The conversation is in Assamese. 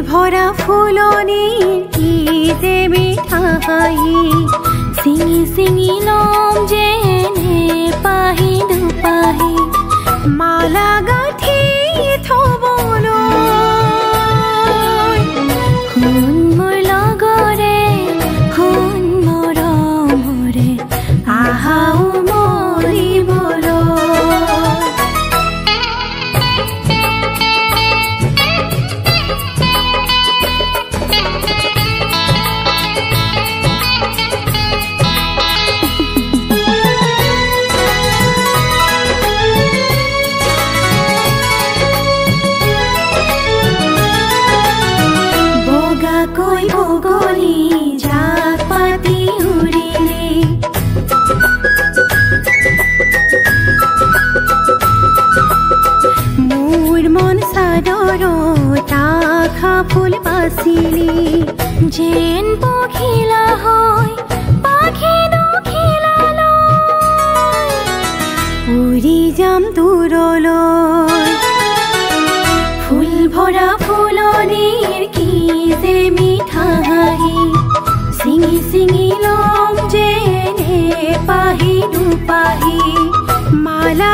ভরা ফুলনির কি যে মিঠাই চিঙি চিঙি লম যেনে পাহি দুপাহি মালা গাঁঠি থবলৈ শুন মোৰ লগৰে শুন মৰমৰে আহাও মৰিবলৈ কৈ বগলী জাক পাতি উৰিলে মোৰ মন চাদৰত আশা ফুল বাচিলে যেন পখিলা হয় পাখি নখিলালৈ উৰি যাম দূৰলৈ ফুল ভৰা ফুলনিৰ কি যে মিঠাই চিঙি চিঙি লম যেনে পাহি দুপাহি মালা